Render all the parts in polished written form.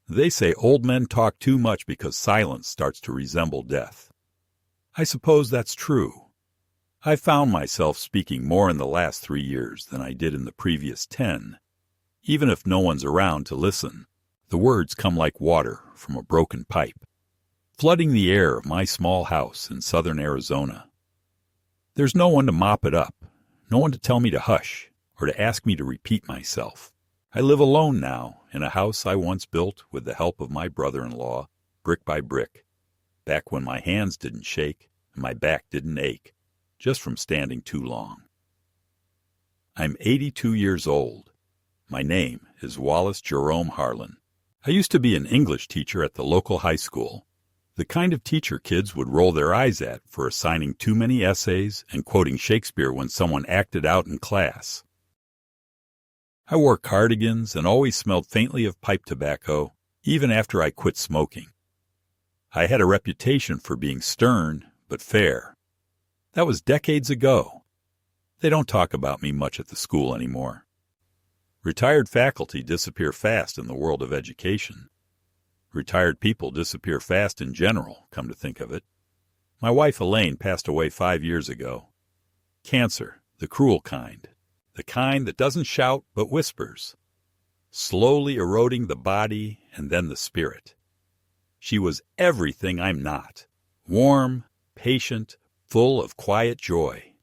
They say old men talk too much because silence starts to resemble death. I suppose that's true. I found myself speaking more in the last 3 years than I did in the previous 10. Even if no one's around to listen, the words come like water from a broken pipe, flooding the air of my small house in southern Arizona. There's no one to mop it up, no one to tell me to hush or to ask me to repeat myself. I live alone now in a house I once built with the help of my brother-in-law, brick by brick, back when my hands didn't shake and my back didn't ache, just from standing too long. I'm 82 years old. My name is Wallace Jerome Harlan. I used to be an English teacher at the local high school, the kind of teacher kids would roll their eyes at for assigning too many essays and quoting Shakespeare when someone acted out in class. I wore cardigans and always smelled faintly of pipe tobacco, even after I quit smoking. I had a reputation for being stern but fair. That was decades ago. They don't talk about me much at the school anymore. Retired faculty disappear fast in the world of education. Retired people disappear fast in general, come to think of it. My wife Elaine passed away 5 years ago. Cancer, the cruel kind. The kind that doesn't shout but whispers, slowly eroding the body and then the spirit. She was everything I'm not, warm, patient, full of quiet joy.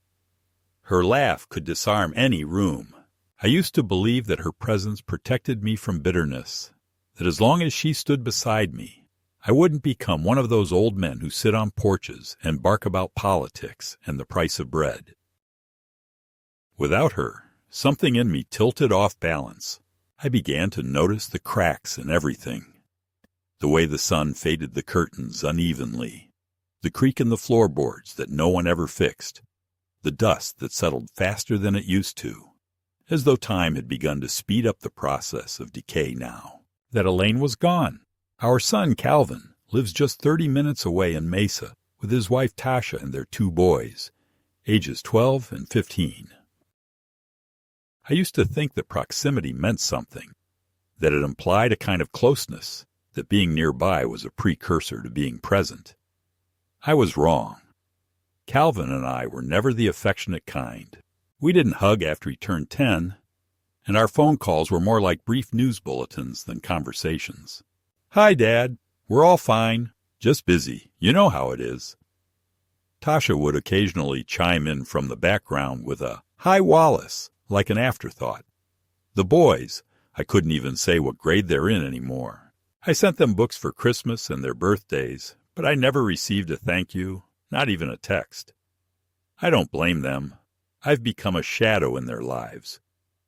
Her laugh could disarm any room. I used to believe that her presence protected me from bitterness, that as long as she stood beside me, I wouldn't become one of those old men who sit on porches and bark about politics and the price of bread. Without her, something in me tilted off balance. I began to notice the cracks in everything. The way the sun faded the curtains unevenly, the creak in the floorboards that no one ever fixed, the dust that settled faster than it used to, as though time had begun to speed up the process of decay now that Elaine was gone. Our son, Calvin, lives just 30 minutes away in Mesa with his wife Tasha and their 2 boys, ages 12 and 15. I used to think that proximity meant something, that it implied a kind of closeness, that being nearby was a precursor to being present. I was wrong. Calvin and I were never the affectionate kind. We didn't hug after he turned 10, and our phone calls were more like brief news bulletins than conversations. "Hi, Dad. We're all fine. Just busy. You know how it is." Tasha would occasionally chime in from the background with a, "Hi, Wallace," like an afterthought. The boys, I couldn't even say what grade they're in anymore. I sent them books for Christmas and their birthdays, but I never received a thank you, not even a text. I don't blame them. I've become a shadow in their lives,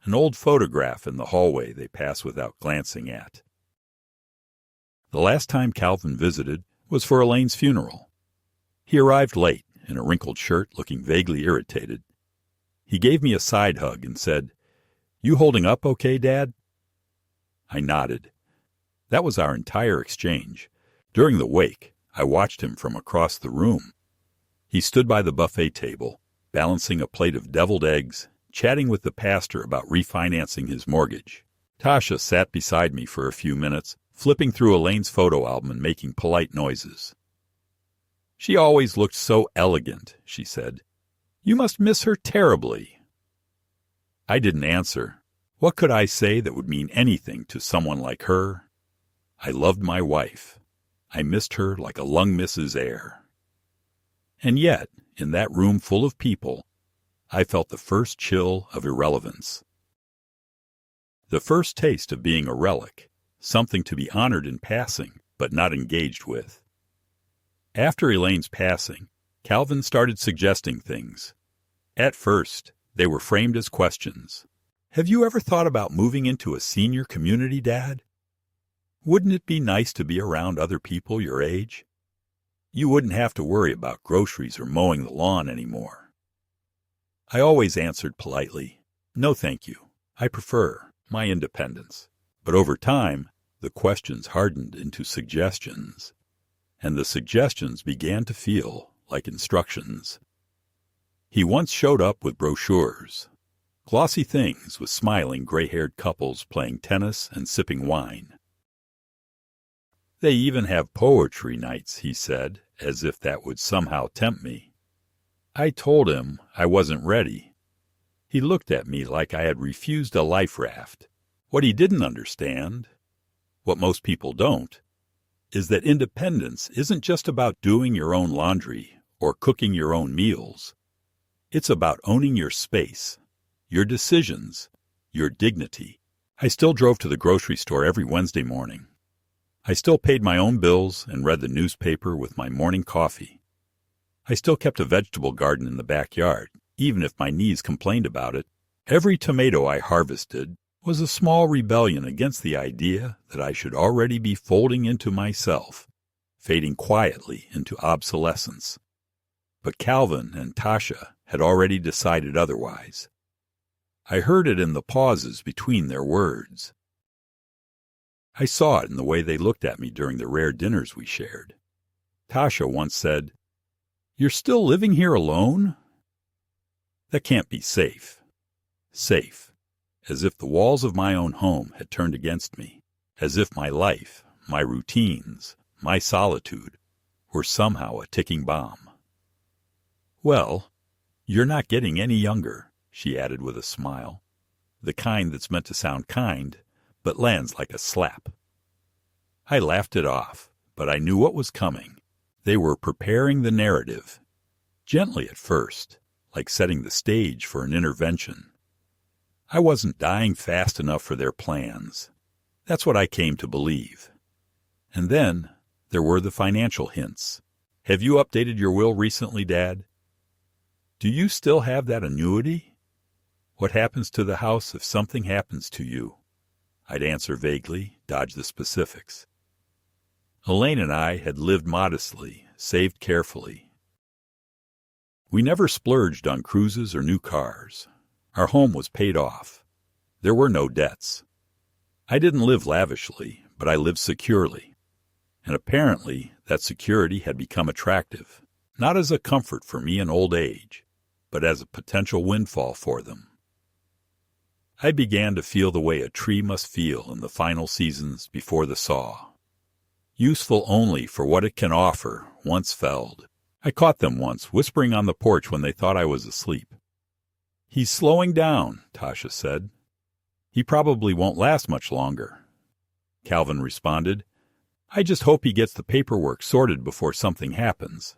an old photograph in the hallway they pass without glancing at. The last time Calvin visited was for Elaine's funeral. He arrived late, in a wrinkled shirt, looking vaguely irritated. He gave me a side hug and said, "You holding up okay, Dad?" I nodded. That was our entire exchange. During the wake, I watched him from across the room. He stood by the buffet table, balancing a plate of deviled eggs, chatting with the pastor about refinancing his mortgage. Tasha sat beside me for a few minutes, flipping through Elaine's photo album and making polite noises. "She always looked so elegant," she said. "You must miss her terribly." I didn't answer. What could I say that would mean anything to someone like her? I loved my wife. I missed her like a lung misses air. And yet, in that room full of people, I felt the first chill of irrelevance. The first taste of being a relic, something to be honored in passing, but not engaged with. After Elaine's passing, Calvin started suggesting things. At first, they were framed as questions. "Have you ever thought about moving into a senior community, Dad? Wouldn't it be nice to be around other people your age? You wouldn't have to worry about groceries or mowing the lawn anymore." I always answered politely, "No, thank you. I prefer my independence." But over time, the questions hardened into suggestions, and the suggestions began to feel like instructions. He once showed up with brochures, glossy things with smiling gray-haired couples playing tennis and sipping wine. They even have poetry nights, he said, as if that would somehow tempt me. I told him I wasn't ready. He looked at me like I had refused a life raft. What he didn't understand, what most people don't, is that independence isn't just about doing your own laundry or cooking your own meals. It's about owning your space, your decisions, your dignity. I still drove to the grocery store every Wednesday morning. I still paid my own bills and read the newspaper with my morning coffee. I still kept a vegetable garden in the backyard, even if my knees complained about it. Every tomato I harvested was a small rebellion against the idea that I should already be folding into myself, fading quietly into obsolescence. But Calvin and Tasha had already decided otherwise. I heard it in the pauses between their words. I saw it in the way they looked at me during the rare dinners we shared. Tasha once said, "You're still living here alone?" That can't be safe. Safe, as if the walls of my own home had turned against me, as if my life, my routines, my solitude were somehow a ticking bomb. "Well, you're not getting any younger," she added with a smile, the kind that's meant to sound kind, but lands like a slap. I laughed it off, but I knew what was coming. They were preparing the narrative, gently at first, like setting the stage for an intervention. I wasn't dying fast enough for their plans. That's what I came to believe. And then there were the financial hints. "Have you updated your will recently, Dad? Do you still have that annuity? What happens to the house if something happens to you?" I'd answer vaguely, dodge the specifics. Elaine and I had lived modestly, saved carefully. We never splurged on cruises or new cars. Our home was paid off. There were no debts. I didn't live lavishly, but I lived securely. And apparently that security had become attractive, not as a comfort for me in old age, but as a potential windfall for them. I began to feel the way a tree must feel in the final seasons before the saw. Useful only for what it can offer once felled. I caught them once whispering on the porch when they thought I was asleep. "He's slowing down," Tasha said. "He probably won't last much longer." Calvin responded, "I just hope he gets the paperwork sorted before something happens."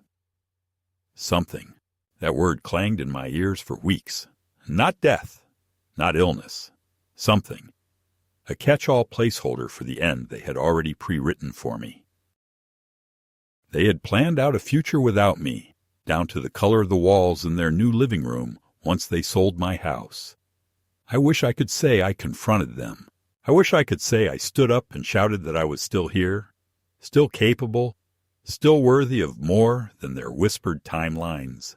Something. That word clanged in my ears for weeks. Not death. Not illness. Something. A catch-all placeholder for the end they had already pre-written for me. They had planned out a future without me, down to the color of the walls in their new living room once they sold my house. I wish I could say I confronted them. I wish I could say I stood up and shouted that I was still here, still capable, still worthy of more than their whispered timelines.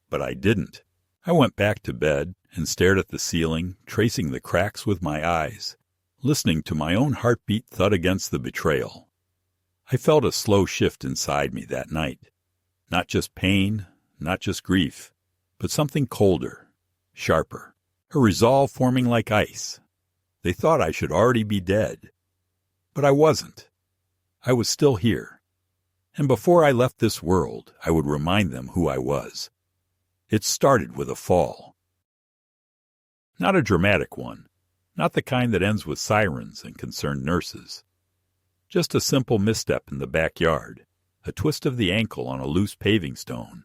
But I didn't. I went back to bed and stared at the ceiling, tracing the cracks with my eyes, listening to my own heartbeat thud against the betrayal. I felt a slow shift inside me that night. Not just pain, not just grief, but something colder, sharper, a resolve forming like ice. They thought I should already be dead. But I wasn't. I was still here. And before I left this world, I would remind them who I was. It started with a fall. Not a dramatic one, not the kind that ends with sirens and concerned nurses. Just a simple misstep in the backyard, a twist of the ankle on a loose paving stone,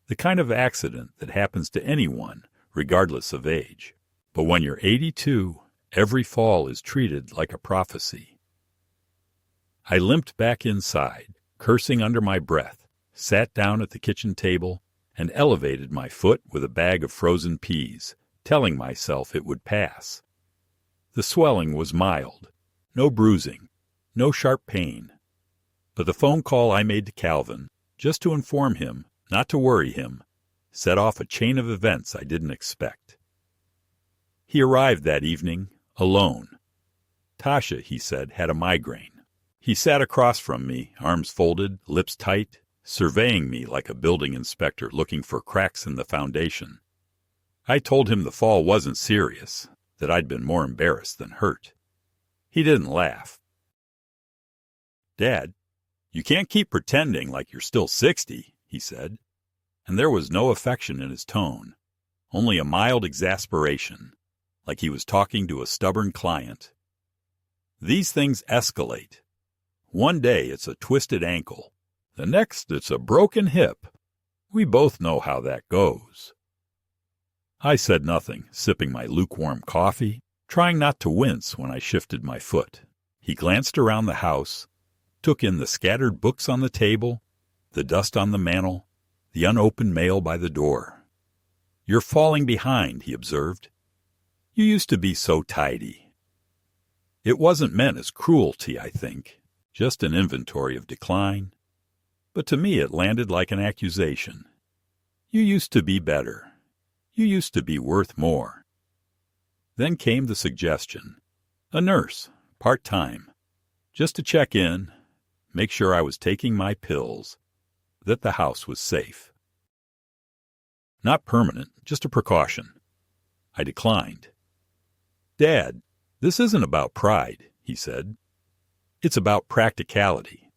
the kind of accident that happens to anyone, regardless of age. But when you're 82, every fall is treated like a prophecy. I limped back inside, cursing under my breath, sat down at the kitchen table, and elevated my foot with a bag of frozen peas, telling myself it would pass. The swelling was mild, no bruising, no sharp pain. But the phone call I made to Calvin, just to inform him, not to worry him, set off a chain of events I didn't expect. He arrived that evening, alone. Tasha, he said, had a migraine. He sat across from me, arms folded, lips tight, surveying me like a building inspector looking for cracks in the foundation. I told him the fall wasn't serious, that I'd been more embarrassed than hurt. He didn't laugh. "Dad, you can't keep pretending like you're still 60, he said, and there was no affection in his tone, only a mild exasperation, like he was talking to a stubborn client. These things escalate. One day it's a twisted ankle, the next it's a broken hip. We both know how that goes." I said nothing, sipping my lukewarm coffee, trying not to wince when I shifted my foot. He glanced around the house, took in the scattered books on the table, the dust on the mantel, the unopened mail by the door. "You're falling behind," he observed. "You used to be so tidy." It wasn't meant as cruelty, I think, just an inventory of decline. But to me it landed like an accusation. You used to be better. You used to be worth more. Then came the suggestion. A nurse, part-time, just to check in, make sure I was taking my pills, that the house was safe. Not permanent, just a precaution. I declined. "Dad, this isn't about pride," he said. "It's about practicality.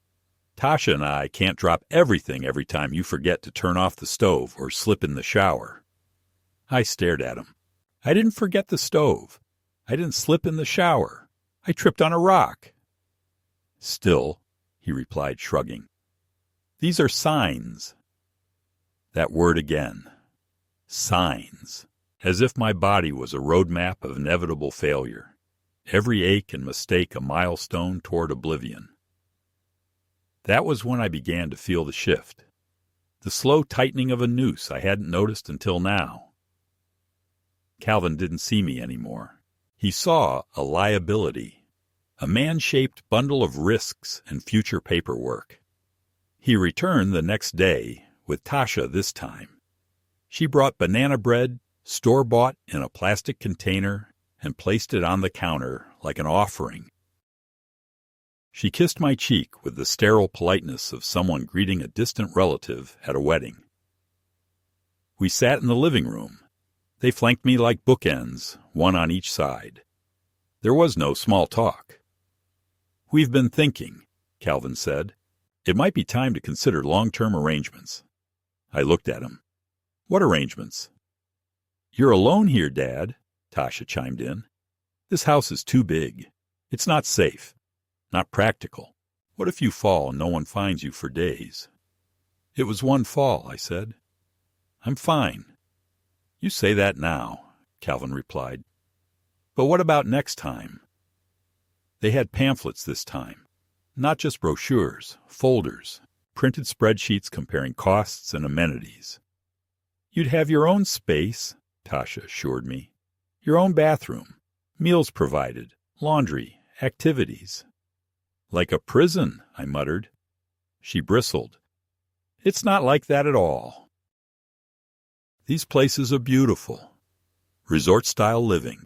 Tasha and I can't drop everything every time you forget to turn off the stove or slip in the shower." I stared at him. "I didn't forget the stove. I didn't slip in the shower. I tripped on a rock." "Still," he replied, shrugging, "these are signs." That word again. Signs. As if my body was a roadmap of inevitable failure. Every ache and mistake a milestone toward oblivion. That was when I began to feel the shift. The slow tightening of a noose I hadn't noticed until now. Calvin didn't see me anymore. He saw a liability, a man-shaped bundle of risks and future paperwork. He returned the next day, with Tasha this time. She brought banana bread, store-bought in a plastic container, and placed it on the counter like an offering. She kissed my cheek with the sterile politeness of someone greeting a distant relative at a wedding. We sat in the living room. They flanked me like bookends, one on each side. There was no small talk. "We've been thinking," Calvin said. "It might be time to consider long-term arrangements." I looked at him. "What arrangements?" "You're alone here, Dad," Tasha chimed in. "This house is too big. It's not safe. Not practical. What if you fall and no one finds you for days?" "It was one fall," I said. "I'm fine." "You say that now," Calvin replied. "But what about next time?" They had pamphlets this time. Not just brochures, folders, printed spreadsheets comparing costs and amenities. "You'd have your own space," Tasha assured me. "Your own bathroom, meals provided, laundry, activities." "Like a prison," I muttered. She bristled. "It's not like that at all. These places are beautiful, resort-style living,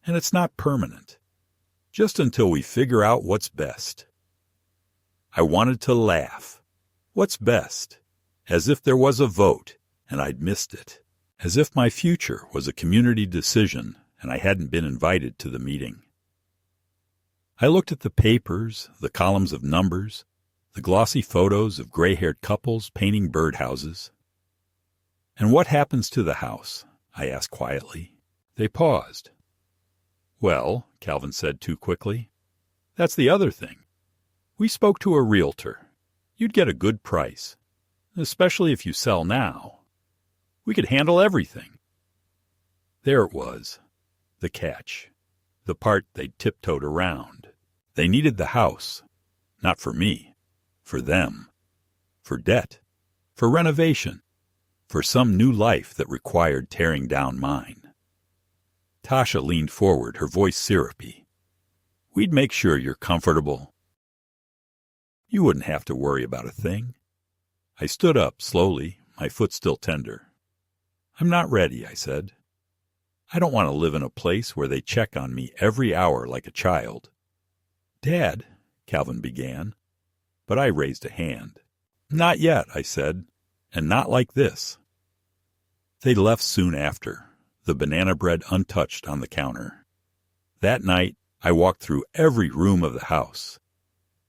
and it's not permanent, just until we figure out what's best." I wanted to laugh. What's best? As if there was a vote, and I'd missed it. As if my future was a community decision, and I hadn't been invited to the meeting. I looked at the papers, the columns of numbers, the glossy photos of gray-haired couples painting birdhouses. "And what happens to the house?" I asked quietly. They paused. "Well," Calvin said too quickly, "that's the other thing. We spoke to a realtor. You'd get a good price, especially if you sell now. We could handle everything." There it was, the catch, the part they'd tiptoed around. They needed the house, not for me, for them, for debt, for renovation, for some new life that required tearing down mine. Tasha leaned forward, her voice syrupy. "We'd make sure you're comfortable. You wouldn't have to worry about a thing." I stood up slowly, my foot still tender. "I'm not ready," I said. "I don't want to live in a place where they check on me every hour like a child." "Dad," Calvin began, but I raised a hand. "Not yet," I said, "and not like this." They left soon after, the banana bread untouched on the counter. That night, I walked through every room of the house.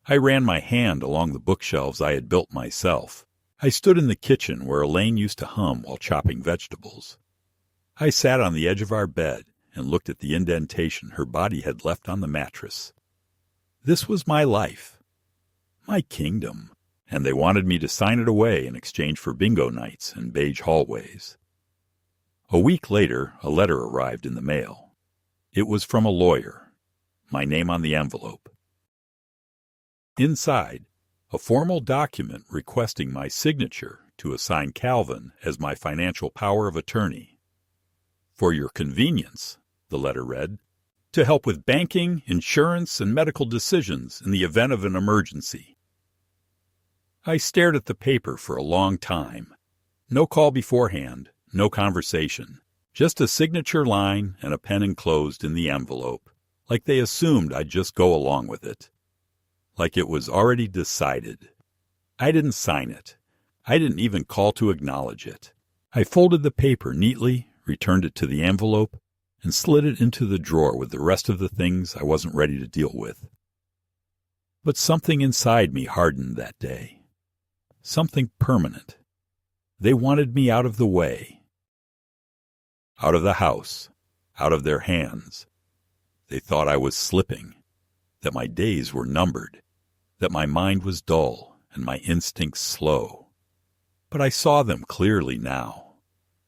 I ran my hand along the bookshelves I had built myself. I stood in the kitchen where Elaine used to hum while chopping vegetables. I sat on the edge of our bed and looked at the indentation her body had left on the mattress. This was my life, my kingdom, and they wanted me to sign it away in exchange for bingo nights and beige hallways. A week later, a letter arrived in the mail. It was from a lawyer, my name on the envelope. Inside, a formal document requesting my signature to assign Calvin as my financial power of attorney. For your convenience, the letter read, to help with banking, insurance, and medical decisions in the event of an emergency. I stared at the paper for a long time. No call beforehand, no conversation, just a signature line and a pen enclosed in the envelope, like they assumed I'd just go along with it. Like it was already decided. I didn't sign it. I didn't even call to acknowledge it. I folded the paper neatly, returned it to the envelope, and slid it into the drawer with the rest of the things I wasn't ready to deal with. But something inside me hardened that day. Something permanent. They wanted me out of the way. Out of the house. Out of their hands. They thought I was slipping. That my days were numbered. That my mind was dull and my instincts slow. But I saw them clearly now.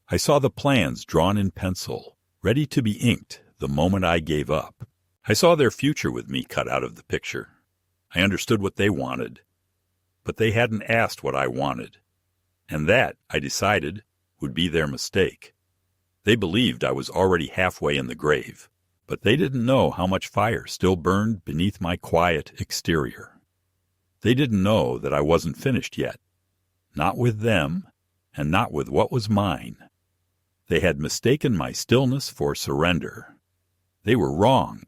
I saw the plans drawn in pencil, ready to be inked the moment I gave up. I saw their future with me cut out of the picture. I understood what they wanted, but they hadn't asked what I wanted. And that, I decided, would be their mistake. They believed I was already halfway in the grave, but they didn't know how much fire still burned beneath my quiet exterior. They didn't know that I wasn't finished yet. Not with them, and not with what was mine. They had mistaken my stillness for surrender. They were wrong,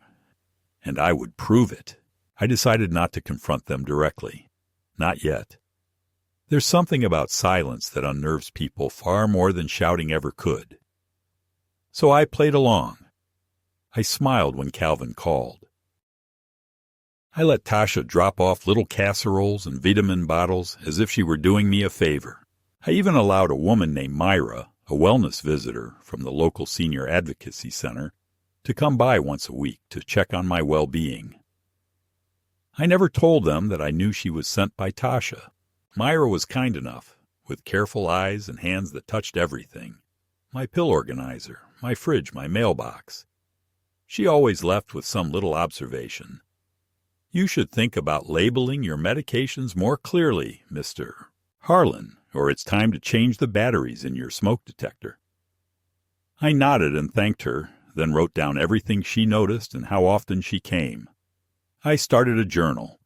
and I would prove it. I decided not to confront them directly. Not yet. There's something about silence that unnerves people far more than shouting ever could. So I played along. I smiled when Calvin called. I let Tasha drop off little casseroles and vitamin bottles as if she were doing me a favor. I even allowed a woman named Myra, a wellness visitor from the local senior advocacy center, to come by once a week to check on my well-being. I never told them that I knew she was sent by Tasha. Myra was kind enough, with careful eyes and hands that touched everything. My pill organizer, my fridge, my mailbox. She always left with some little observation. You should think about labeling your medications more clearly, Mr. Harlan, or it's time to change the batteries in your smoke detector. I nodded and thanked her, then wrote down everything she noticed and how often she came. I started a journal.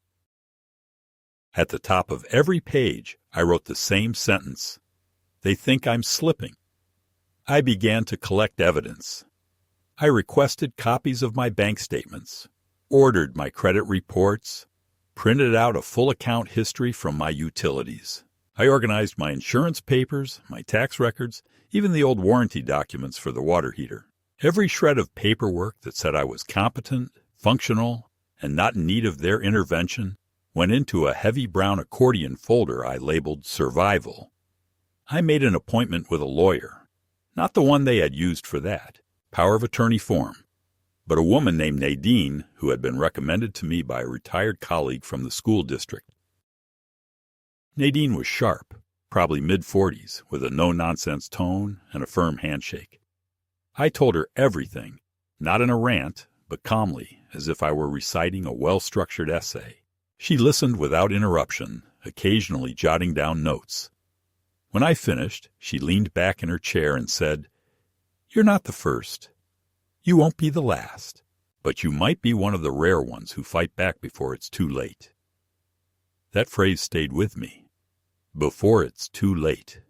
At the top of every page, I wrote the same sentence. They think I'm slipping. I began to collect evidence. I requested copies of my bank statements, ordered my credit reports, printed out a full account history from my utilities. I organized my insurance papers, my tax records, even the old warranty documents for the water heater. Every shred of paperwork that said I was competent, functional, and not in need of their intervention went into a heavy brown accordion folder I labeled Survival. I made an appointment with a lawyer, not the one they had used for that, power of attorney form, but a woman named Nadine who had been recommended to me by a retired colleague from the school district. Nadine was sharp, probably mid-40s, with a no-nonsense tone and a firm handshake. I told her everything, not in a rant, but calmly, as if I were reciting a well-structured essay. She listened without interruption, occasionally jotting down notes. When I finished, she leaned back in her chair and said, "You're not the first. You won't be the last, but you might be one of the rare ones who fight back before it's too late." That phrase stayed with me. Before it's too late.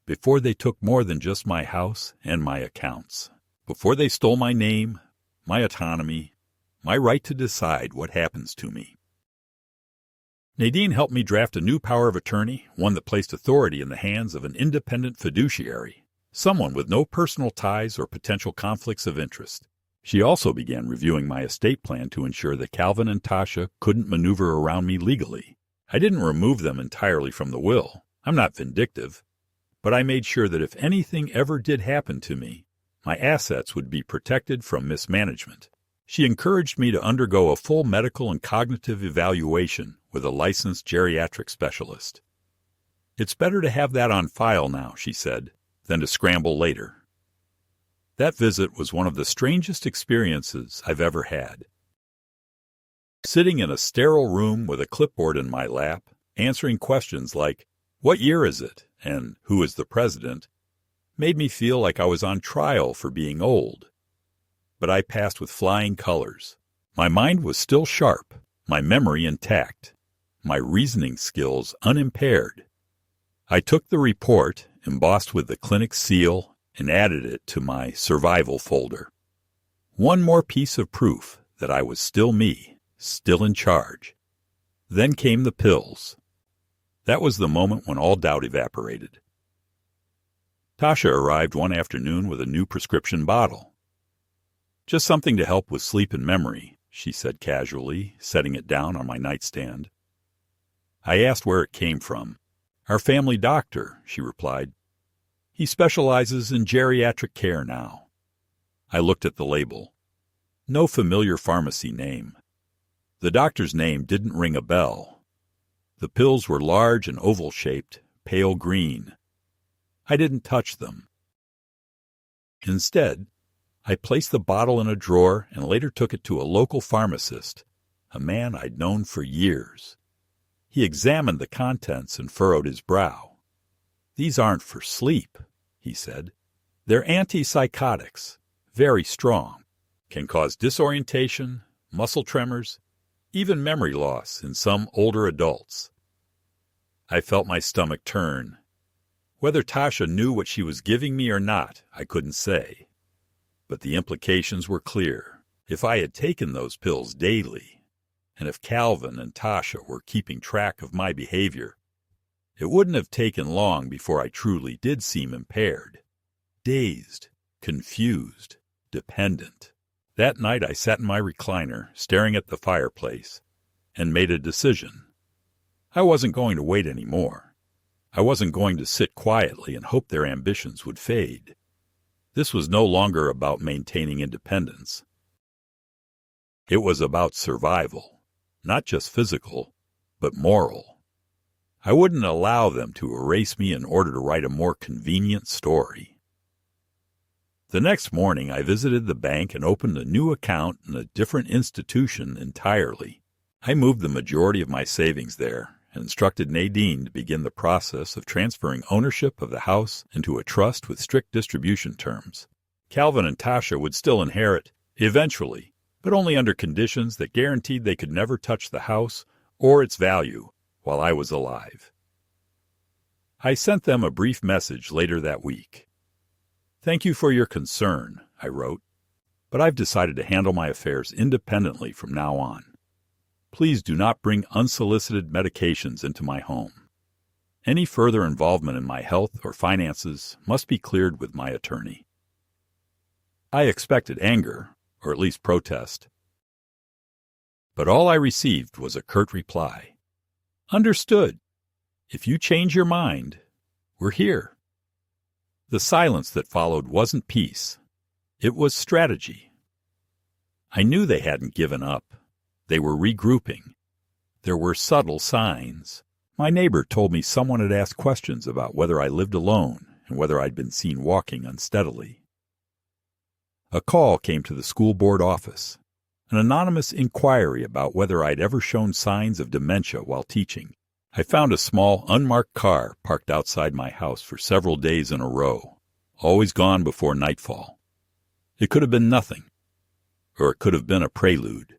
Before they took more than just my house and my accounts. Before they stole my name, my autonomy, my right to decide what happens to me. Nadine helped me draft a new power of attorney, one that placed authority in the hands of an independent fiduciary, someone with no personal ties or potential conflicts of interest. She also began reviewing my estate plan to ensure that Calvin and Tasha couldn't maneuver around me legally. I didn't remove them entirely from the will. I'm not vindictive. But I made sure that if anything ever did happen to me, my assets would be protected from mismanagement. She encouraged me to undergo a full medical and cognitive evaluation with a licensed geriatric specialist. It's better to have that on file now, she said, than to scramble later. That visit was one of the strangest experiences I've ever had. Sitting in a sterile room with a clipboard in my lap, answering questions like, "What year is it?" and "Who is the president?" made me feel like I was on trial for being old. But I passed with flying colors. My mind was still sharp, my memory intact, my reasoning skills unimpaired. I took the report, embossed with the clinic seal, and added it to my survival folder. One more piece of proof that I was still me, still in charge. Then came the pills. That was the moment when all doubt evaporated. Tasha arrived one afternoon with a new prescription bottle. "Just something to help with sleep and memory," she said casually, setting it down on my nightstand. I asked where it came from. "Our family doctor," she replied. "He specializes in geriatric care now." I looked at the label. No familiar pharmacy name. The doctor's name didn't ring a bell. The pills were large and oval-shaped, pale green. I didn't touch them. Instead, I placed the bottle in a drawer and later took it to a local pharmacist, a man I'd known for years. He examined the contents and furrowed his brow. "These aren't for sleep," he said. "They're antipsychotics, very strong, can cause disorientation, muscle tremors, even memory loss in some older adults." I felt my stomach turn. Whether Tasha knew what she was giving me or not, I couldn't say. But the implications were clear. If I had taken those pills daily, and if Calvin and Tasha were keeping track of my behavior, it wouldn't have taken long before I truly did seem impaired, dazed, confused, dependent. That night I sat in my recliner, staring at the fireplace, and made a decision. I wasn't going to wait anymore. I wasn't going to sit quietly and hope their ambitions would fade. This was no longer about maintaining independence. It was about survival, not just physical, but moral. I wouldn't allow them to erase me in order to write a more convenient story. The next morning, I visited the bank and opened a new account in a different institution entirely. I moved the majority of my savings there and instructed Nadine to begin the process of transferring ownership of the house into a trust with strict distribution terms. Calvin and Tasha would still inherit, eventually, but only under conditions that guaranteed they could never touch the house or its value while I was alive. I sent them a brief message later that week. "Thank you for your concern," I wrote, "but I've decided to handle my affairs independently from now on. Please do not bring unsolicited medications into my home. Any further involvement in my health or finances must be cleared with my attorney." I expected anger, or at least protest. But all I received was a curt reply. "Understood. If you change your mind, we're here." The silence that followed wasn't peace. It was strategy. I knew they hadn't given up. They were regrouping. There were subtle signs. My neighbor told me someone had asked questions about whether I lived alone and whether I'd been seen walking unsteadily. A call came to the school board office, an anonymous inquiry about whether I'd ever shown signs of dementia while teaching. I found a small, unmarked car parked outside my house for several days in a row, always gone before nightfall. It could have been nothing, or it could have been a prelude.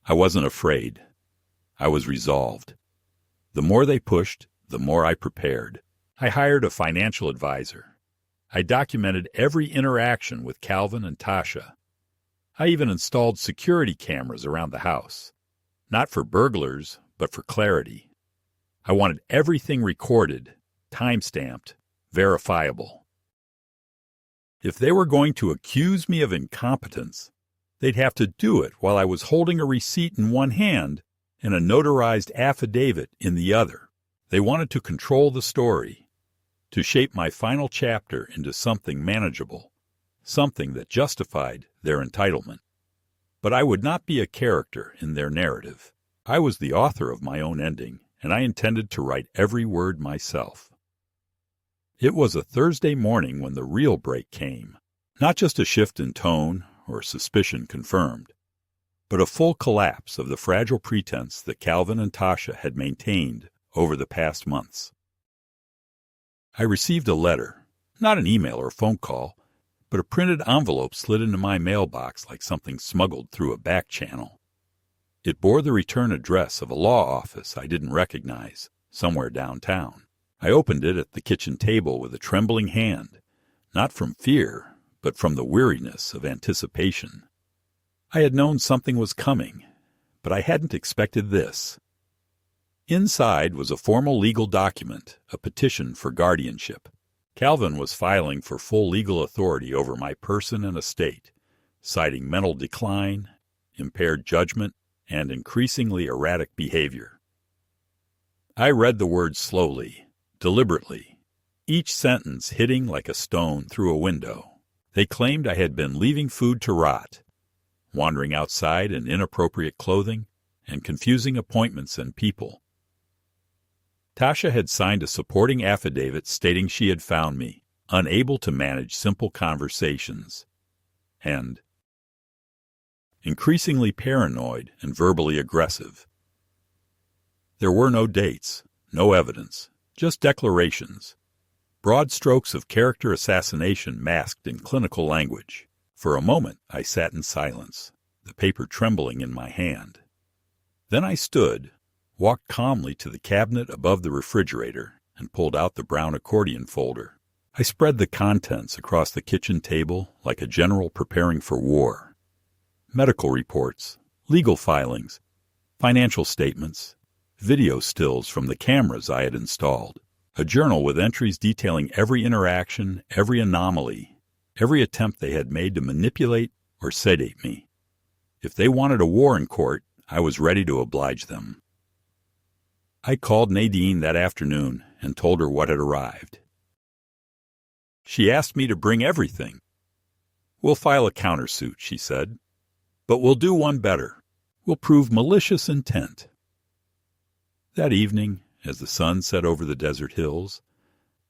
I wasn't afraid. I was resolved. The more they pushed, the more I prepared. I hired a financial advisor. I documented every interaction with Calvin and Tasha. I even installed security cameras around the house, not for burglars, but for clarity. I wanted everything recorded, time-stamped, verifiable. If they were going to accuse me of incompetence, They'd have to do it while I was holding a receipt in one hand and a notarized affidavit in the other. They wanted to control the story, to shape my final chapter into something manageable, something that justified their entitlement. But I would not be a character in their narrative. I was the author of my own ending, and I intended to write every word myself. It was a Thursday morning when the real break came, not just a shift in tone or suspicion confirmed, but a full collapse of the fragile pretense that Calvin and Tasha had maintained over the past months. I received a letter, not an email or phone call, but a printed envelope slid into my mailbox like something smuggled through a back channel. It bore the return address of a law office I didn't recognize, somewhere downtown. I opened it at the kitchen table with a trembling hand, not from fear, but from the weariness of anticipation. I had known something was coming, but I hadn't expected this. Inside was a formal legal document, a petition for guardianship. Calvin was filing for full legal authority over my person and estate, citing mental decline, impaired judgment, and increasingly erratic behavior. I read the words slowly, deliberately, each sentence hitting like a stone through a window. They claimed I had been leaving food to rot, wandering outside in inappropriate clothing, and confusing appointments and people. Tasha had signed a supporting affidavit stating she had found me unable to manage simple conversations, and increasingly paranoid and verbally aggressive. There were no dates, no evidence, just declarations, broad strokes of character assassination masked in clinical language. For a moment I sat in silence, the paper trembling in my hand. Then I stood, walked calmly to the cabinet above the refrigerator, and pulled out the brown accordion folder. I spread the contents across the kitchen table like a general preparing for war. Medical reports, legal filings, financial statements, video stills from the cameras I had installed, a journal with entries detailing every interaction, every anomaly, every attempt they had made to manipulate or sedate me. If they wanted a war in court, I was ready to oblige them. I called Nadine that afternoon and told her what had arrived. She asked me to bring everything. "We'll file a countersuit," she said. "But we'll do one better. We'll prove malicious intent." That evening, as the sun set over the desert hills,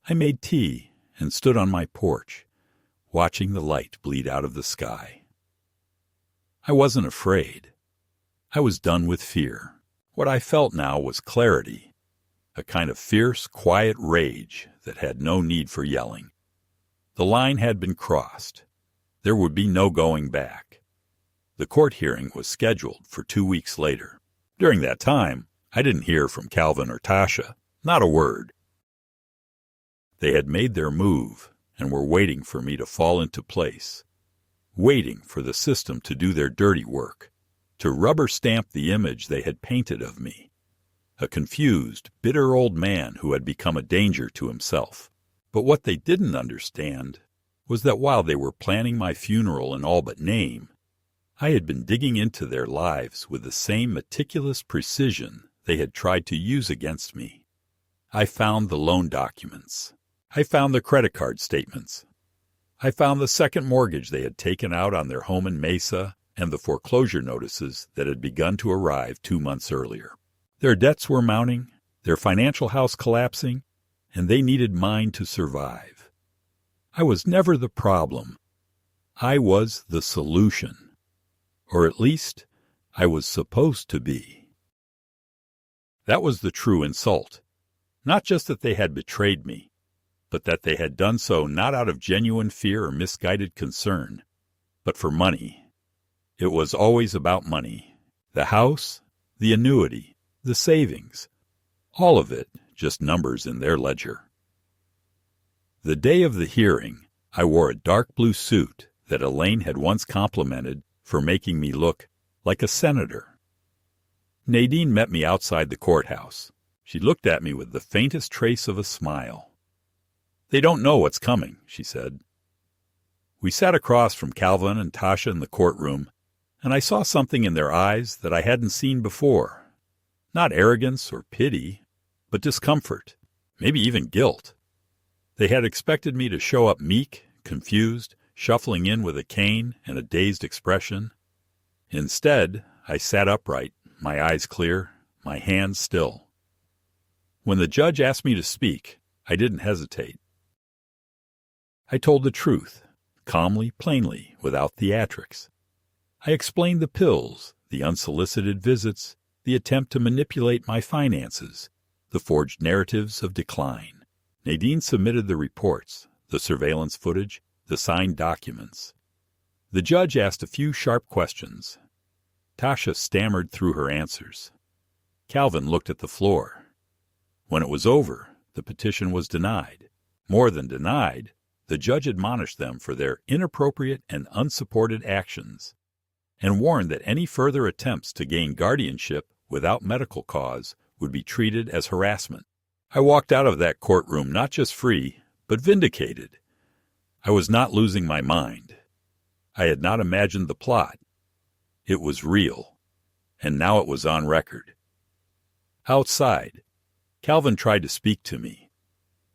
I made tea and stood on my porch, watching the light bleed out of the sky. I wasn't afraid. I was done with fear. What I felt now was clarity, a kind of fierce, quiet rage that had no need for yelling. The line had been crossed. There would be no going back. The court hearing was scheduled for 2 weeks later. During that time, I didn't hear from Calvin or Tasha, not a word. They had made their move and were waiting for me to fall into place, waiting for the system to do their dirty work, to rubber stamp the image they had painted of me, a confused, bitter old man who had become a danger to himself. But what they didn't understand was that while they were planning my funeral in all but name, I had been digging into their lives with the same meticulous precision they had tried to use against me. I found the loan documents. I found the credit card statements. I found the second mortgage they had taken out on their home in Mesa and the foreclosure notices that had begun to arrive 2 months earlier. Their debts were mounting, their financial house collapsing, and they needed mine to survive. I was never the problem. I was the solution. Or at least, I was supposed to be. That was the true insult. Not just that they had betrayed me, but that they had done so not out of genuine fear or misguided concern, but for money. It was always about money. The house, the annuity, the savings, all of it just numbers in their ledger. The day of the hearing, I wore a dark blue suit that Elaine had once complimented for making me look like a senator. Nadine met me outside the courthouse. She looked at me with the faintest trace of a smile. "They don't know what's coming," she said. We sat across from Calvin and Tasha in the courtroom, and I saw something in their eyes that I hadn't seen before. Not arrogance or pity, but discomfort, maybe even guilt. They had expected me to show up meek, confused, shuffling in with a cane and a dazed expression. Instead, I sat upright, my eyes clear, my hands still. When the judge asked me to speak, I didn't hesitate. I told the truth, calmly, plainly, without theatrics. I explained the pills, the unsolicited visits, the attempt to manipulate my finances, the forged narratives of decline. Nadine submitted the reports, the surveillance footage, the signed documents. The judge asked a few sharp questions. Tasha stammered through her answers. Calvin looked at the floor. When it was over, the petition was denied. More than denied, the judge admonished them for their inappropriate and unsupported actions, and warned that any further attempts to gain guardianship without medical cause would be treated as harassment. I walked out of that courtroom not just free, but vindicated. I was not losing my mind. I had not imagined the plot. It was real, and now it was on record. Outside, Calvin tried to speak to me.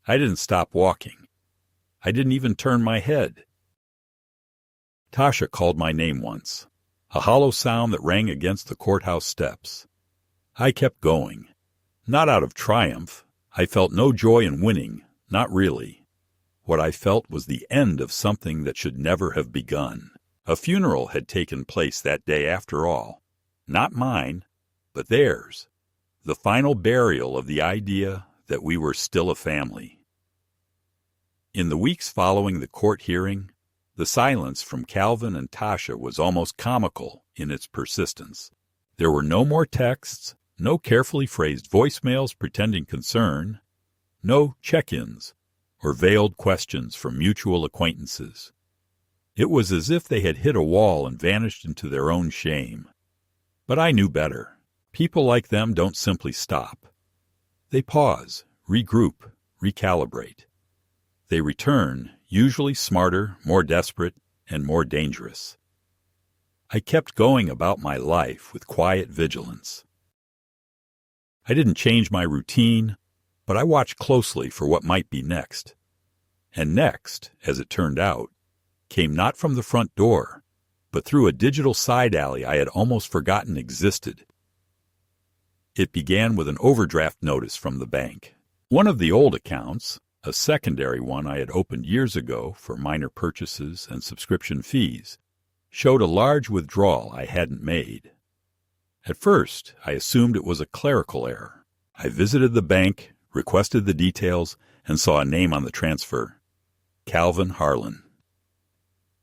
I didn't stop walking. I didn't even turn my head. Tasha called my name once, a hollow sound that rang against the courthouse steps. I kept going. Not out of triumph. I felt no joy in winning, not really. What I felt was the end of something that should never have begun. A funeral had taken place that day after all. Not mine, but theirs. The final burial of the idea that we were still a family. In the weeks following the court hearing, the silence from Calvin and Tasha was almost comical in its persistence. There were no more texts, no carefully phrased voicemails pretending concern, no check-ins or veiled questions from mutual acquaintances. It was as if they had hit a wall and vanished into their own shame. But I knew better. People like them don't simply stop. They pause, regroup, recalibrate. They return, usually smarter, more desperate, and more dangerous. I kept going about my life with quiet vigilance. I didn't change my routine, but I watched closely for what might be next. And next, as it turned out, came not from the front door, but through a digital side alley I had almost forgotten existed. It began with an overdraft notice from the bank. One of the old accounts, a secondary one I had opened years ago for minor purchases and subscription fees, showed a large withdrawal I hadn't made. At first, I assumed it was a clerical error. I visited the bank, requested the details, and saw a name on the transfer: Calvin Harlan.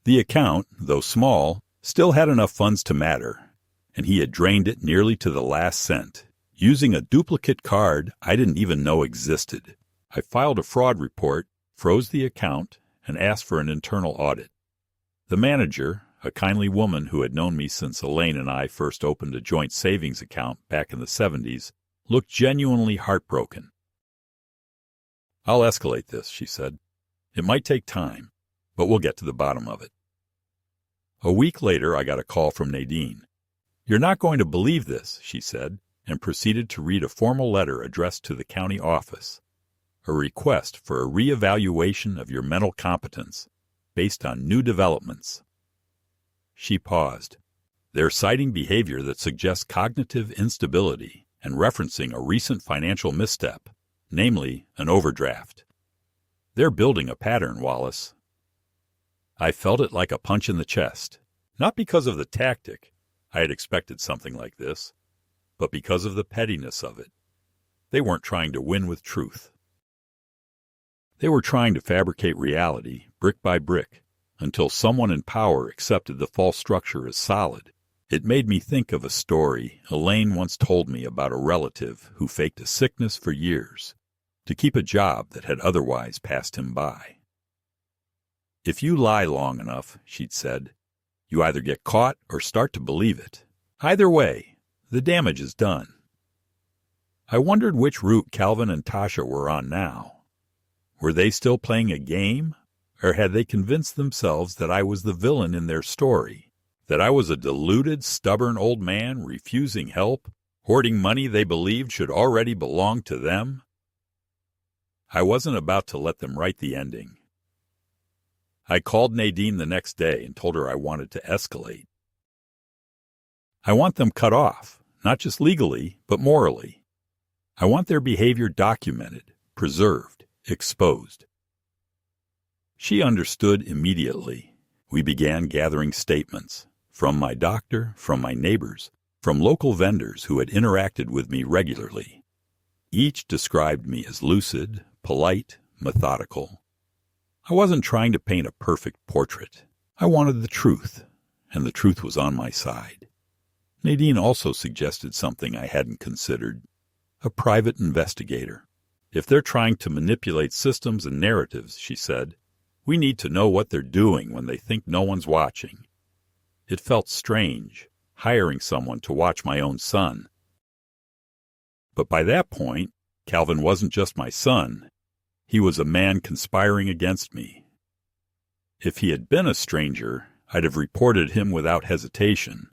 The account, though small, still had enough funds to matter, and he had drained it nearly to the last cent, using a duplicate card I didn't even know existed. I filed a fraud report, froze the account, and asked for an internal audit. The manager, a kindly woman who had known me since Elaine and I first opened a joint savings account back in the 70s, looked genuinely heartbroken. "I'll escalate this," she said. "It might take time, but we'll get to the bottom of it." A week later, I got a call from Nadine. "You're not going to believe this," she said, and proceeded to read a formal letter addressed to the county office, a request for a reevaluation of your mental competence based on new developments. She paused. "They're citing behavior that suggests cognitive instability and referencing a recent financial misstep, namely an overdraft. They're building a pattern, Wallace." I felt it like a punch in the chest, not because of the tactic, I had expected something like this, but because of the pettiness of it. They weren't trying to win with truth. They were trying to fabricate reality, brick by brick, until someone in power accepted the false structure as solid. It made me think of a story Elaine once told me about a relative who faked a sickness for years to keep a job that had otherwise passed him by. "If you lie long enough," she'd said, "you either get caught or start to believe it. Either way, the damage is done." I wondered which route Calvin and Tasha were on now. Were they still playing a game, or had they convinced themselves that I was the villain in their story, That I was a deluded, stubborn old man refusing help, hoarding money they believed should already belong to them? I wasn't about to let them write the ending. I called Nadine the next day and told her I wanted to escalate. I want them cut off, not just legally, but morally. I want their behavior documented, preserved, exposed. She understood immediately. We began gathering statements from my doctor, from my neighbors, from local vendors who had interacted with me regularly. Each described me as lucid, polite, methodical. I wasn't trying to paint a perfect portrait. I wanted the truth, and the truth was on my side. Nadine also suggested something I hadn't considered: a private investigator. If they're trying to manipulate systems and narratives, she said, we need to know what they're doing when they think no one's watching. It felt strange, hiring someone to watch my own son. But by that point, Calvin wasn't just my son. He was a man conspiring against me. If he had been a stranger, I'd have reported him without hesitation.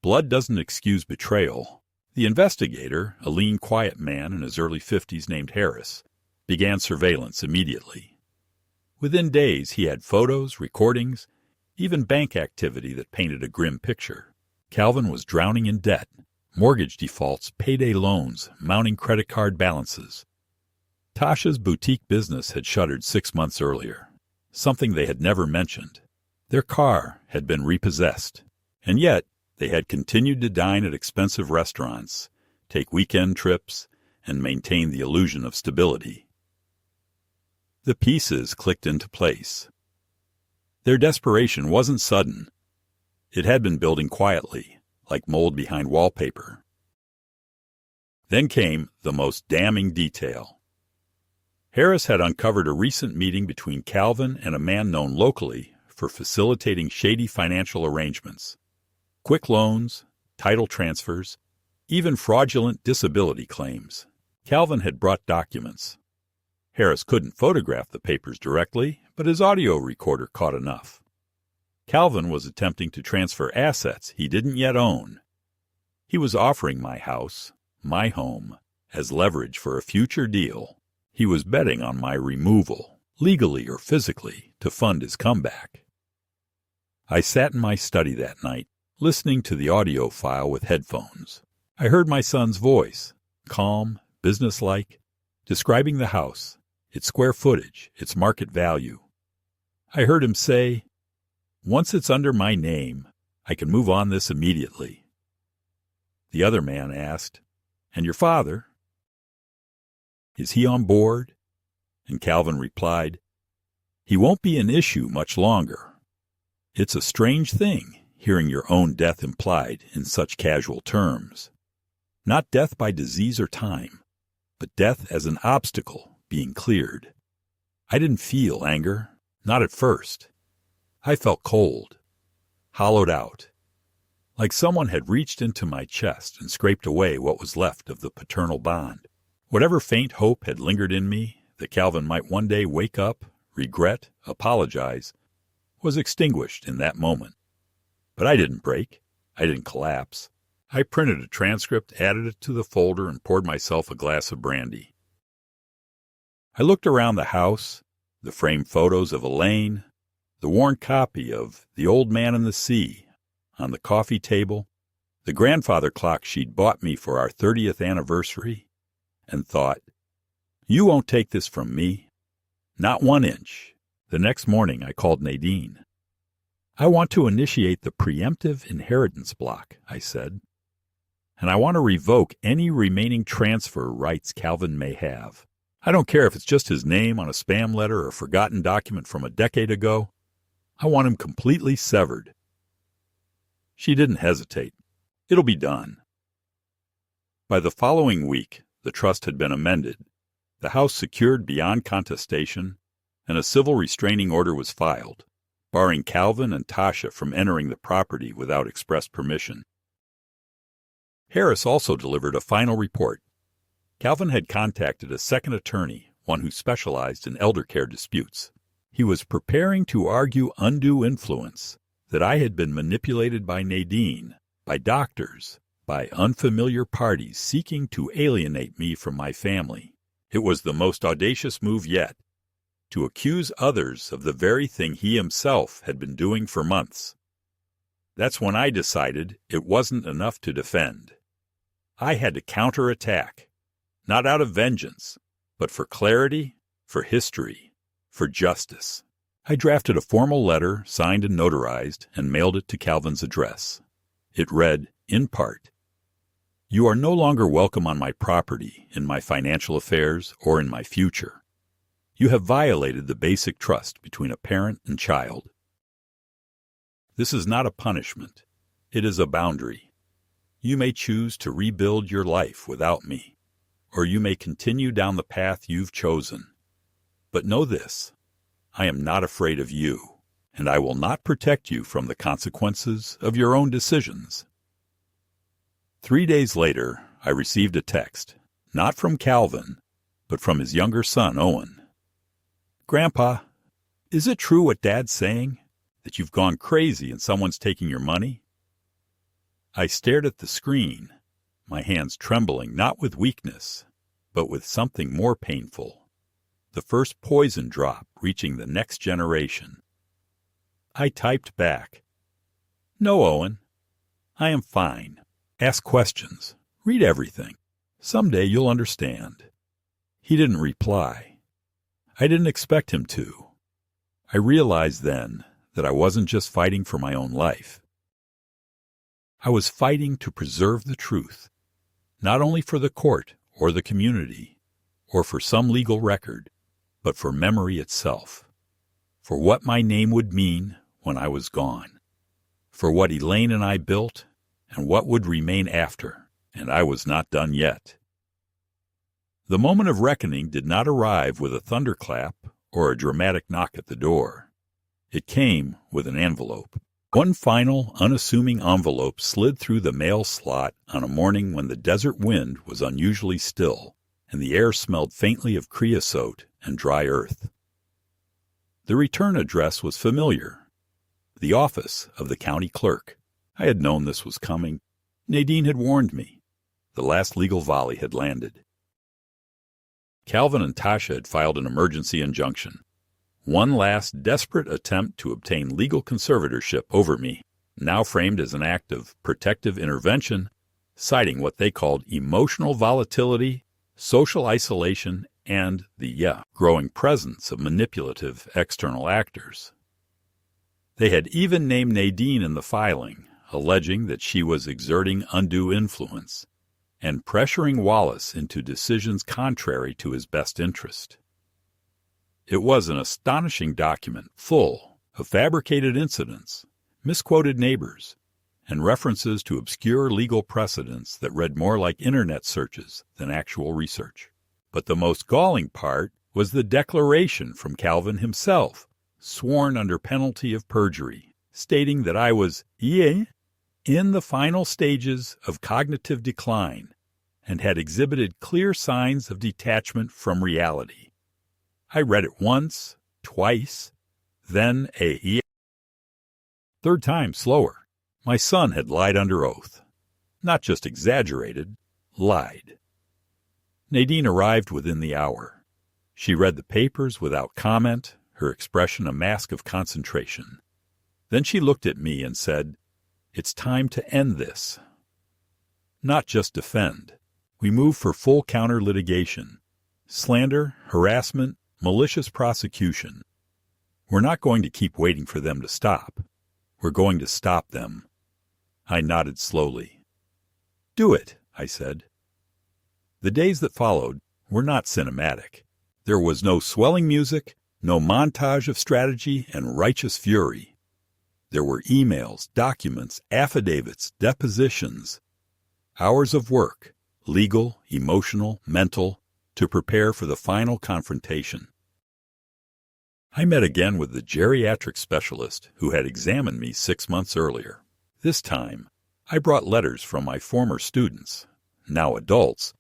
Blood doesn't excuse betrayal. The investigator, a lean, quiet man in his early 50s named Harris, began surveillance immediately. Within days, he had photos, recordings, even bank activity that painted a grim picture. Calvin was drowning in debt, mortgage defaults, payday loans, mounting credit card balances. Tasha's boutique business had shuttered 6 months earlier, something they had never mentioned. Their car had been repossessed, and yet they had continued to dine at expensive restaurants, take weekend trips, and maintain the illusion of stability. The pieces clicked into place. Their desperation wasn't sudden. It had been building quietly, like mold behind wallpaper. Then came the most damning detail. Harris had uncovered a recent meeting between Calvin and a man known locally for facilitating shady financial arrangements. Quick loans, title transfers, even fraudulent disability claims. Calvin had brought documents. Harris couldn't photograph the papers directly, but his audio recorder caught enough. Calvin was attempting to transfer assets he didn't yet own. He was offering my house, my home, as leverage for a future deal. He was betting on my removal, legally or physically, to fund his comeback. I sat in my study that night, listening to the audio file with headphones. I heard my son's voice, calm, businesslike, describing the house, its square footage, its market value. I heard him say, "Once it's under my name, I can move on this immediately." The other man asked, "And your father? Is he on board?" And Calvin replied, "He won't be an issue much longer." It's a strange thing, hearing your own death implied in such casual terms. Not death by disease or time, but death as an obstacle being cleared. I didn't feel anger, not at first. I felt cold, hollowed out, like someone had reached into my chest and scraped away what was left of the paternal bond. Whatever faint hope had lingered in me that Calvin might one day wake up, regret, apologize, was extinguished in that moment. But I didn't break. I didn't collapse. I printed a transcript, added it to the folder, and poured myself a glass of brandy. I looked around the house, the framed photos of Elaine, the worn copy of The Old Man and the Sea on the coffee table, the grandfather clock she'd bought me for our 30th anniversary, and thought, you won't take this from me. Not 1 inch. The next morning I called Nadine. I want to initiate the preemptive inheritance block, I said, and I want to revoke any remaining transfer rights Calvin may have. I don't care if it's just his name on a spam letter or a forgotten document from a decade ago. I want him completely severed. She didn't hesitate. It'll be done. By the following week, the trust had been amended, the house secured beyond contestation, and a civil restraining order was filed, barring Calvin and Tasha from entering the property without express permission. Harris also delivered a final report. Calvin had contacted a second attorney, one who specialized in elder care disputes. He was preparing to argue undue influence, that I had been manipulated by Nadine, by doctors, by unfamiliar parties seeking to alienate me from my family. It was the most audacious move yet, to accuse others of the very thing he himself had been doing for months. That's when I decided it wasn't enough to defend. I had to counterattack, not out of vengeance, but for clarity, for history, for justice. I drafted a formal letter, signed and notarized, and mailed it to Calvin's address. It read, in part, "You are no longer welcome on my property, in my financial affairs, or in my future. You have violated the basic trust between a parent and child. This is not a punishment. It is a boundary. You may choose to rebuild your life without me, or you may continue down the path you've chosen. But know this, I am not afraid of you, and I will not protect you from the consequences of your own decisions." 3 days later, I received a text, not from Calvin, but from his younger son, Owen. "Grandpa, is it true what Dad's saying, that you've gone crazy and someone's taking your money?" I stared at the screen, my hands trembling not with weakness, but with something more painful, the first poison drop reaching the next generation. I typed back, "No, Owen, I am fine. Ask questions. Read everything. Someday you'll understand." He didn't reply. I didn't expect him to. I realized then that I wasn't just fighting for my own life. I was fighting to preserve the truth, not only for the court or the community, or for some legal record, but for memory itself, for what my name would mean when I was gone, for what Elaine and I built, and what would remain after, and I was not done yet. The moment of reckoning did not arrive with a thunderclap or a dramatic knock at the door. It came with an envelope. One final, unassuming envelope slid through the mail slot on a morning when the desert wind was unusually still, and the air smelled faintly of creosote and dry earth. The return address was familiar. The office of the county clerk. I had known this was coming. Nadine had warned me. The last legal volley had landed. Calvin and Tasha had filed an emergency injunction. One last desperate attempt to obtain legal conservatorship over me, now framed as an act of protective intervention, citing what they called emotional volatility, social isolation, and the growing presence of manipulative external actors. They had even named Nadine in the filing, alleging that she was exerting undue influence and pressuring Wallace into decisions contrary to his best interest. It was an astonishing document full of fabricated incidents, misquoted neighbors, and references to obscure legal precedents that read more like internet searches than actual research. But the most galling part was the declaration from Calvin himself, sworn under penalty of perjury, stating that I was in the final stages of cognitive decline and had exhibited clear signs of detachment from reality. I read it once, twice, then a third time slower. My son had lied under oath. Not just exaggerated, lied. Nadine arrived within the hour. She read the papers without comment, her expression a mask of concentration. Then she looked at me and said, "It's time to end this." Not just defend. We move for full counter litigation. Slander, harassment, malicious prosecution. We're not going to keep waiting for them to stop. We're going to stop them. I nodded slowly. "Do it," I said. The days that followed were not cinematic. There was no swelling music, no montage of strategy and righteous fury. There were emails, documents, affidavits, depositions, hours of work, legal, emotional, mental, to prepare for the final confrontation. I met again with the geriatric specialist who had examined me 6 months earlier. This time, I brought letters from my former students, now adults,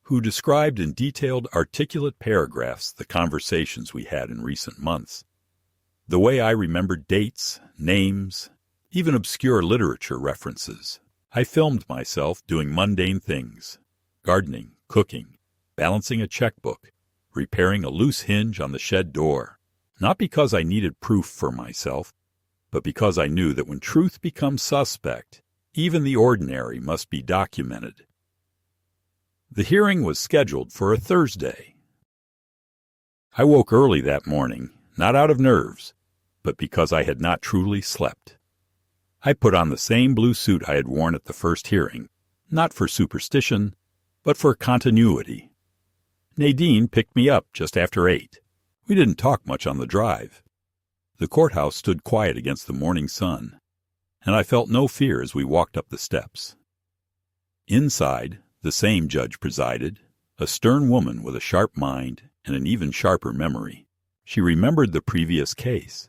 who described in detailed, articulate paragraphs the conversations we had in recent months. The way I remembered dates, names, even obscure literature references. I filmed myself doing mundane things: gardening, cooking, balancing a checkbook, repairing a loose hinge on the shed door. Not because I needed proof for myself, but because I knew that when truth becomes suspect, even the ordinary must be documented. The hearing was scheduled for a Thursday. I woke early that morning, not out of nerves, but because I had not truly slept. I put on the same blue suit I had worn at the first hearing, not for superstition, but for continuity. Nadine picked me up just after 8. We didn't talk much on the drive. The courthouse stood quiet against the morning sun, and I felt no fear as we walked up the steps. Inside, the same judge presided, a stern woman with a sharp mind and an even sharper memory. She remembered the previous case.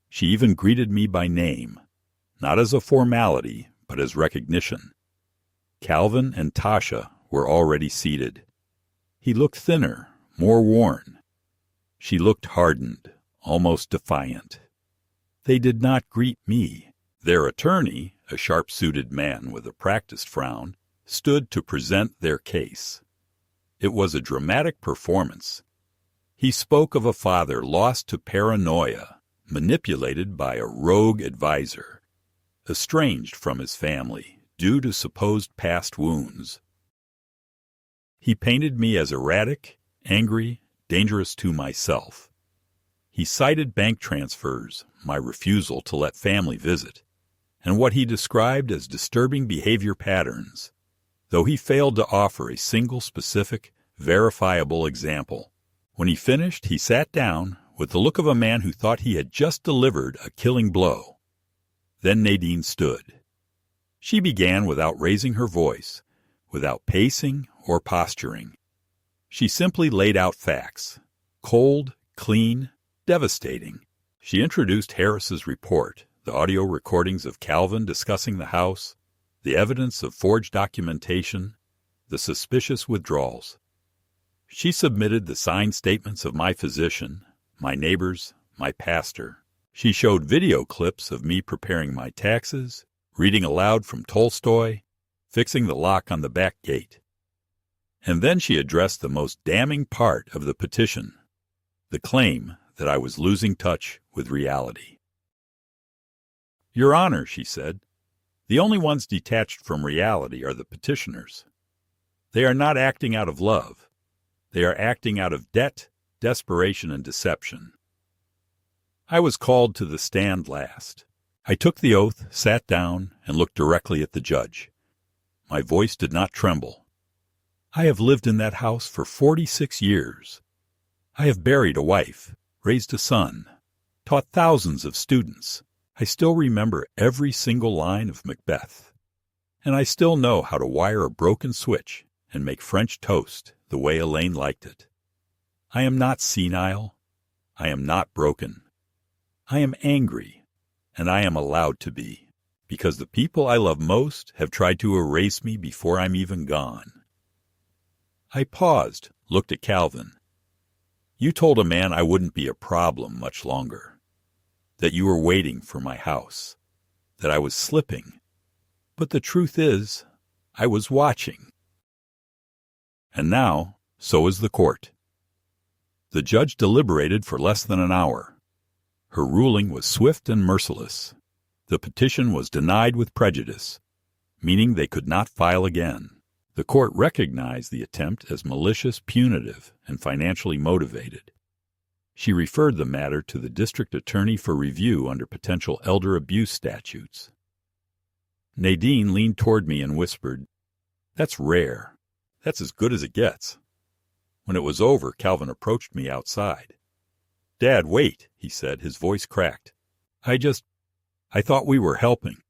She even greeted me by name, not as a formality, but as recognition. Calvin and Tasha were already seated. He looked thinner, more worn. She looked hardened, almost defiant. They did not greet me. Their attorney, a sharp-suited man with a practiced frown, stood to present their case. It was a dramatic performance. He spoke of a father lost to paranoia, manipulated by a rogue advisor, estranged from his family due to supposed past wounds. He painted me as erratic, angry, dangerous to myself. He cited bank transfers, my refusal to let family visit, and what he described as disturbing behavior patterns, though he failed to offer a single specific, verifiable example. When he finished, he sat down with the look of a man who thought he had just delivered a killing blow. Then Nadine stood. She began without raising her voice, without pacing or posturing. She simply laid out facts, cold, clean, devastating. She introduced Harris's report, the audio recordings of Calvin discussing the house, the evidence of forged documentation, the suspicious withdrawals. She submitted the signed statements of my physician, my neighbors, my pastor. She showed video clips of me preparing my taxes, reading aloud from Tolstoy, fixing the lock on the back gate. And then she addressed the most damning part of the petition, the claim that I was losing touch with reality. "Your Honor," she said, "the only ones detached from reality are the petitioners. They are not acting out of love. They are acting out of debt, desperation, and deception." I was called to the stand last. I took the oath, sat down, and looked directly at the judge. My voice did not tremble. I have lived in that house for 46 years. I have buried a wife, raised a son, taught thousands of students. I still remember every single line of Macbeth. And I still know how to wire a broken switch and make French toast the way Elaine liked it. I am not senile. I am not broken. I am angry, and I am allowed to be, because the people I love most have tried to erase me before I'm even gone. I paused, looked at Calvin. "You told a man I wouldn't be a problem much longer, that you were waiting for my house, that I was slipping. But the truth is, I was watching. And now, so is the court." The judge deliberated for less than an hour. Her ruling was swift and merciless. The petition was denied with prejudice, meaning they could not file again. The court recognized the attempt as malicious, punitive, and financially motivated. She referred the matter to the district attorney for review under potential elder abuse statutes. Nadine leaned toward me and whispered, "That's rare. That's as good as it gets." When it was over, Calvin approached me outside. "Dad, wait," he said, his voice cracked. I thought we were helping."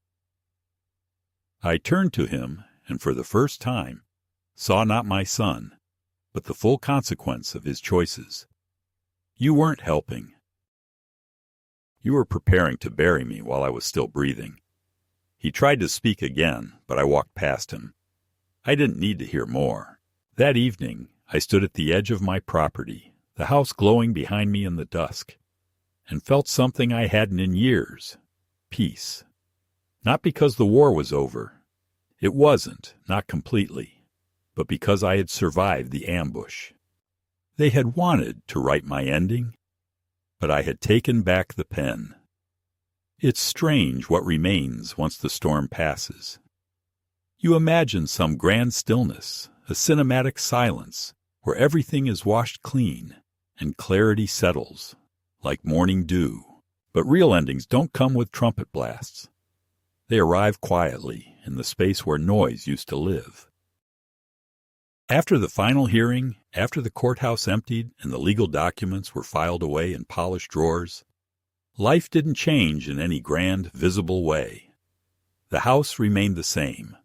I turned to him, and for the first time, saw not my son, but the full consequence of his choices. "You weren't helping. You were preparing to bury me while I was still breathing." He tried to speak again, but I walked past him. I didn't need to hear more. That evening, I stood at the edge of my property, the house glowing behind me in the dusk, and felt something I hadn't in years: peace. Not because the war was over. It wasn't, not completely, but because I had survived the ambush. They had wanted to write my ending, but I had taken back the pen. It's strange what remains once the storm passes. You imagine some grand stillness, a cinematic silence, where everything is washed clean and clarity settles, like morning dew. But real endings don't come with trumpet blasts. They arrive quietly in the space where noise used to live. After the final hearing, after the courthouse emptied and the legal documents were filed away in polished drawers, life didn't change in any grand, visible way. The house remained the same.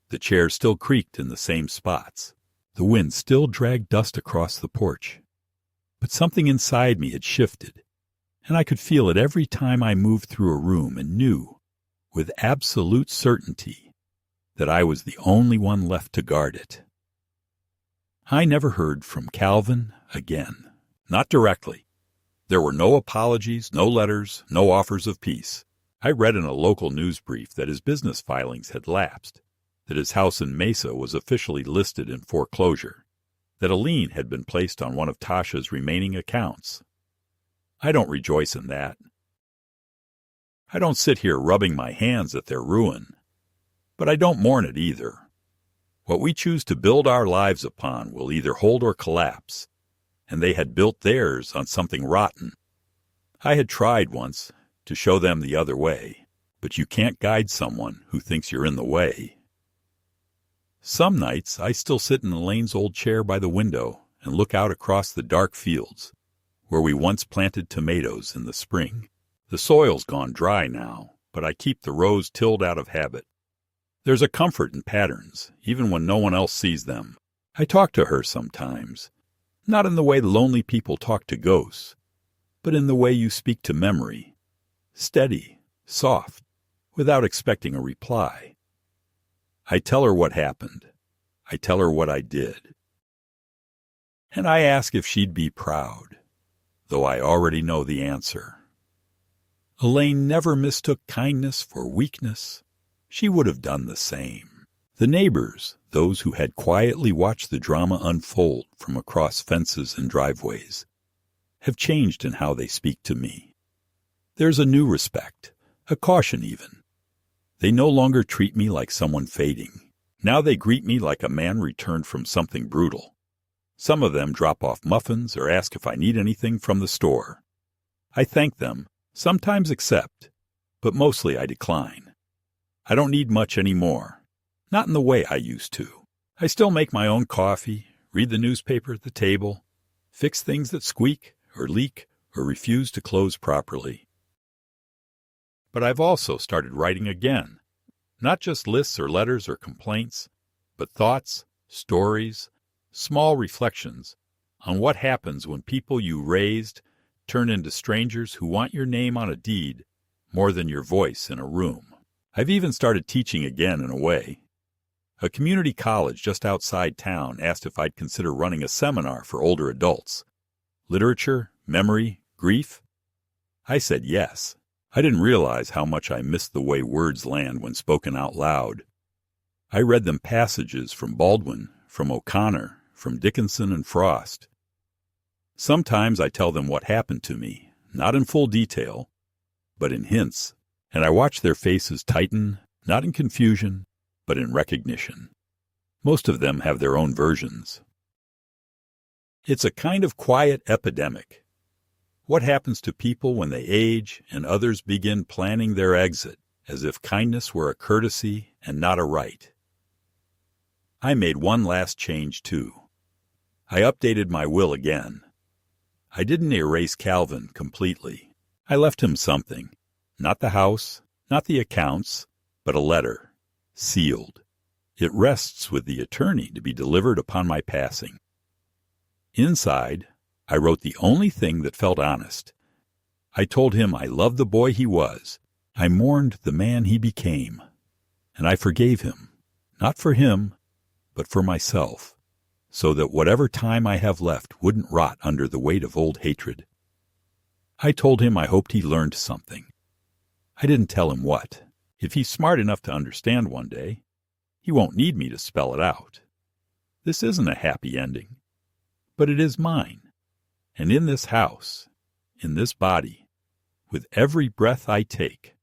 The chairs still creaked in the same spots. The wind still dragged dust across the porch. But something inside me had shifted, and I could feel it every time I moved through a room and knew, with absolute certainty, that I was the only one left to guard it. I never heard from Calvin again. Not directly. There were no apologies, no letters, no offers of peace. I read in a local news brief that his business filings had lapsed, that his house in Mesa was officially listed in foreclosure, that a lien had been placed on one of Tasha's remaining accounts. I don't rejoice in that. I don't sit here rubbing my hands at their ruin, but I don't mourn it either. What we choose to build our lives upon will either hold or collapse, and they had built theirs on something rotten. I had tried once to show them the other way, but you can't guide someone who thinks you're in the way. Some nights I still sit in Elaine's old chair by the window and look out across the dark fields where we once planted tomatoes in the spring. The soil's gone dry now, but I keep the rows tilled out of habit. There's a comfort in patterns, even when no one else sees them. I talk to her sometimes, not in the way lonely people talk to ghosts, but in the way you speak to memory. Steady, soft, without expecting a reply. I tell her what happened. I tell her what I did. And I ask if she'd be proud, though I already know the answer. Elaine never mistook kindness for weakness. She would have done the same. The neighbors, those who had quietly watched the drama unfold from across fences and driveways, have changed in how they speak to me. There's a new respect, a caution even. They no longer treat me like someone fading. Now they greet me like a man returned from something brutal. Some of them drop off muffins or ask if I need anything from the store. I thank them, sometimes accept, but mostly I decline. I don't need much anymore, not in the way I used to. I still make my own coffee, read the newspaper at the table, fix things that squeak or leak or refuse to close properly. But I've also started writing again, not just lists or letters or complaints, but thoughts, stories, small reflections on what happens when people you raised turn into strangers who want your name on a deed more than your voice in a room. I've even started teaching again in a way. A community college just outside town asked if I'd consider running a seminar for older adults. Literature, memory, grief? I said yes. I didn't realize how much I missed the way words land when spoken out loud. I read them passages from Baldwin, from O'Connor, from Dickinson and Frost. Sometimes I tell them what happened to me, not in full detail, but in hints, and I watch their faces tighten, not in confusion, but in recognition. Most of them have their own versions. It's a kind of quiet epidemic. What happens to people when they age and others begin planning their exit, as if kindness were a courtesy and not a right? I made one last change, too. I updated my will again. I didn't erase Calvin completely. I left him something. Not the house, not the accounts, but a letter, sealed. It rests with the attorney to be delivered upon my passing. Inside, I wrote the only thing that felt honest. I told him I loved the boy he was. I mourned the man he became. And I forgave him, not for him, but for myself, so that whatever time I have left wouldn't rot under the weight of old hatred. I told him I hoped he learned something. I didn't tell him what. If he's smart enough to understand one day, he won't need me to spell it out. This isn't a happy ending, but it is mine. And in this house, in this body, with every breath I take,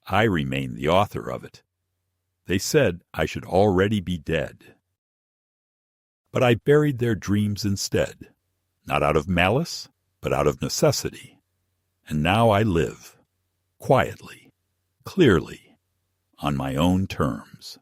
I remain the author of it. They said I should already be dead. But I buried their dreams instead, not out of malice, but out of necessity. And now I live, quietly, clearly, on my own terms.